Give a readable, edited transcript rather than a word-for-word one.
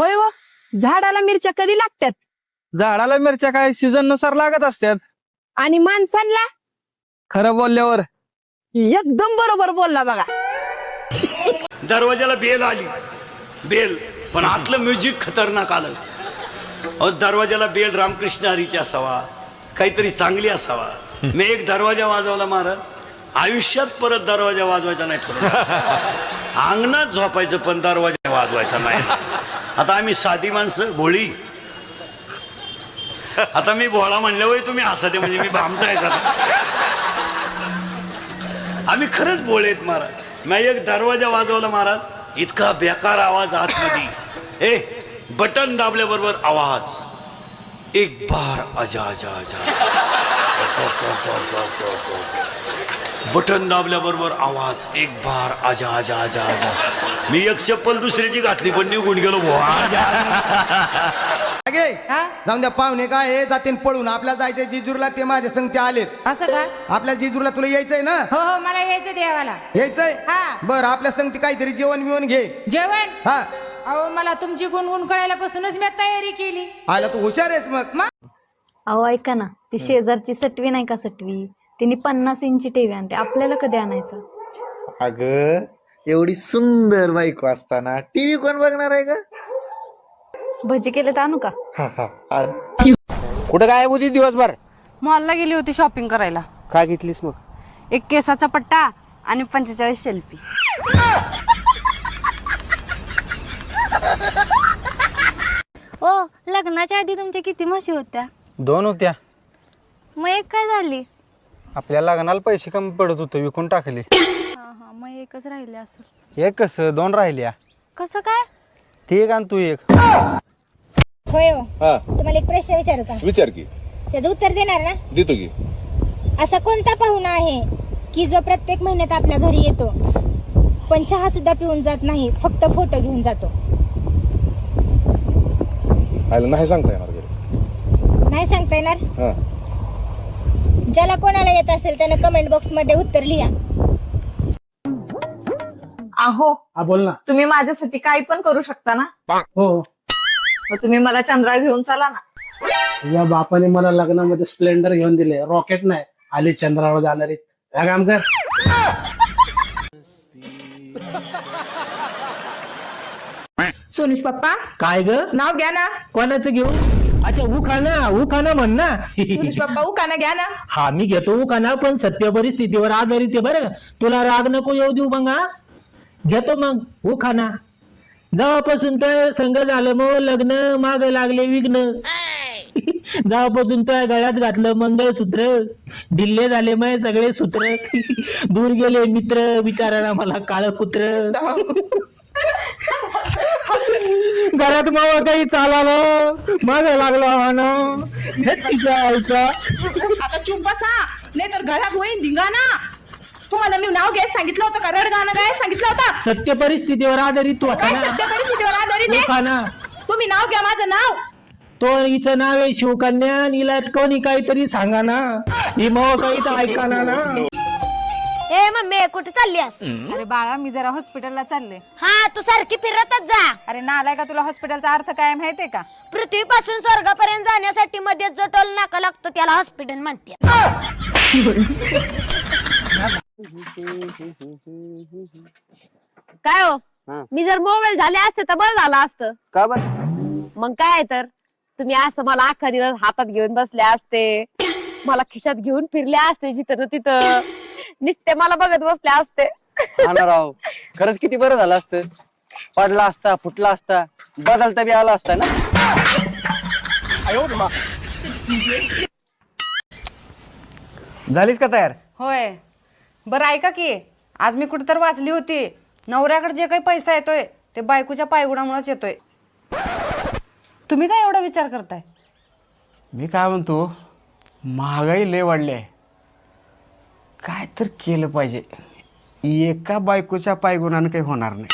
होय व झाडाला मिरच्या कधी लागतात? झाडाला मिरच्या काय सीझन नुसार लागत असतात. आणि माणसांना? खरं बोलल्यावर एकदम बरोबर बोलला बघा. दरवाजाला बेल आली, बेल पण आतलं म्युझिक खतरनाक आलं. अहो दरवाजाला बेल रामकृष्ण हरीची असावा, काहीतरी चांगली असावा. मी एक दरवाजा वाजवला महाराज, आयुष्यात परत दरवाजा वाजवायचा नाही ठरवलं. अंगणात झोपायचं पण दरवाजा वाजवायचा नाही. आता आम्ही साधी माणसं भोळी. आता मी भोळा म्हणल्यावर तुम्ही हसते म्हणजे मी भामटाय का? आम्ही खरंच भोळेत महाराज. मी एक दरवाजा वाजवला महाराज, इतका बेकार आवाज आतमध्ये. बटन दाबल्याबरोबर आवाज, एक बार आजा आजा आजा. बटन दाबल्याबरोबर आवाज, एक बार आजा आजा आजा आजा. मी एक चप्पल दुसऱ्याची घातली पण निघून गेलो. जाऊन द्या, पाहुणे काय हे जातीन पळून. आपल्याला जायचंय जिजूरला, ते माझ्या संगते आलेत. असं का? आपल्या जिजूरला तुला यायचंय ना? हो हो, मला यायचं देवाला. यायचंय? हा. बरं, आपल्या संगती काहीतरी जेवण बिवण घे. जेवण? हा. अहो मला तुमची गुणगुण कळायलापासूनच मी तयारी केली. आला तू हुशार आहेस मग. अहो ऐका ना, ती शेजारची सटवी नाही का, सटवी तिने 50 इंची टीव्ही आणते. आपल्याला कधी आणायचं? अगं एवढी सुंदर बायको असताना टीव्ही कोण बघणार आहे का? भजी केले तर आणू का? कुठं काय होती दिवसभर? मॉलला गेली होती शॉपिंग करायला. काय घेतलीस मग? एक केसाचा पट्टा आणि 45 शेल्फी. ओ, लग्नाच्या आधी तुमच्या किती म्हशी होत्या? 2 होत्या. मग एक काय झाली? आपल्या लग्नाला पैसे कमी पडत होते, विकून टाकली. हा, मग एकच राहिले असेल. एक कसं 2 राहिल्या. कसं काय? ती एक आणि तू एक. होय हो. तुम्हाला एक प्रश्न विचारू का? विचार की. त्याचं उत्तर देणार ना? देतो की. असा कोणता पाहुणा आहे की जो प्रत्येक महिन्यात आपल्या घरी येतो पण चहा सुद्धा पिऊन जात नाही, फक्त फोटो घेऊन जातो? नाही सांगता येणार. नाही सांगता येणार? हा. ज्याला कोणाला येत असेल त्यानं कमेंट बॉक्स मध्ये उत्तर लिहा. अहो बोल ना. तुम्ही माझ्यासाठी काही पण करू शकता ना? हो. मग तुम्ही मला चंद्रा घेऊन चला ना. या बापाने मला लग्नामध्ये स्प्लेंडर घेऊन दिले, रॉकेट नाही. आली चंद्रावर जाणारी. काम कर. सोनुष पप्पा, काय ग? नाव घ्या ना. कोणाचं घेऊ? अच्छा, उखाणा म्हण ना. सोनुष पप्पा उखाणा घ्या ना. हा, मी घेतो उखाणा, पण सत्य परिस्थितीवर आधारित आहे बरं. तुला राग नको येऊ देऊ. मग घेतो मग उखाणा. जेव्हापासून तर संघ झालं मग लग्न, माग लागले विघ्न. जेव्हापासून त्या गळ्यात घातलं मंगळसूत्र, ढिल्ले झाले मग सगळे सूत्र. दूर गेले मित्र, विचारायला मला काळ कुत्र. घरात मग काही चालाला माग लागला तिच्या आईचा. आता चुप बसा, नाही तर घरात होईन धिंगाणा. तुम्हाला मी नाव घ्यायला सांगितलं होतं का? रडगाणं गायला सांगितलं होतं? सत्य परिस्थितीवर आधारित तू काय सत्य परिस्थितीवर आधारित आहे? उखाणा. तुम्ही नाव घ्या, माझं नाव. तो हिचं नाव आहे शिवकन्या. हिला कोणी काहीतरी सांगा ना, ही मग काही तर ऐका ना. ए मम्मी, कुठे चाललीस? अरे बाळा, मी जरा हॉस्पिटलला चालले. हा, तू सारखी फिरतच जा. अरे नालाय का, तुला हॉस्पिटलचा अर्थ काय माहितीये का? पृथ्वीपासून स्वर्गापर्यंत जाण्यासाठी मध्ये जो टोल नाका लागतो त्याला हॉस्पिटल म्हणते. काय हो, मी जर मोबाईल झाले असते तर बरं झालं असतं. का बर? मग काय तर, तुम्ही असं मला अख्खा दिवस हातात घेऊन बसले असते, मला खिशात घेऊन फिरले असते जिथं तिथं, नुसते मला बघत बसले असते. राव, खरंच किती बरं झालं असतं. पडला असता, फुटला असता, बदलता बी आला असता ना. झालीस का तयार? होय. बरं ऐका की, आज मी कुठं तर वाचली होती, नवऱ्याकडे जे काही पैसा येतोय ते बायकोच्या पायगुणामुळेच येतोय. तुम्ही काय एवढा विचार करताय? मी काय म्हणतो, महागाई लय वाढली आहे. काय तर केलं पाहिजे. एका बायकोच्या पायगुणानं काही होणार नाही.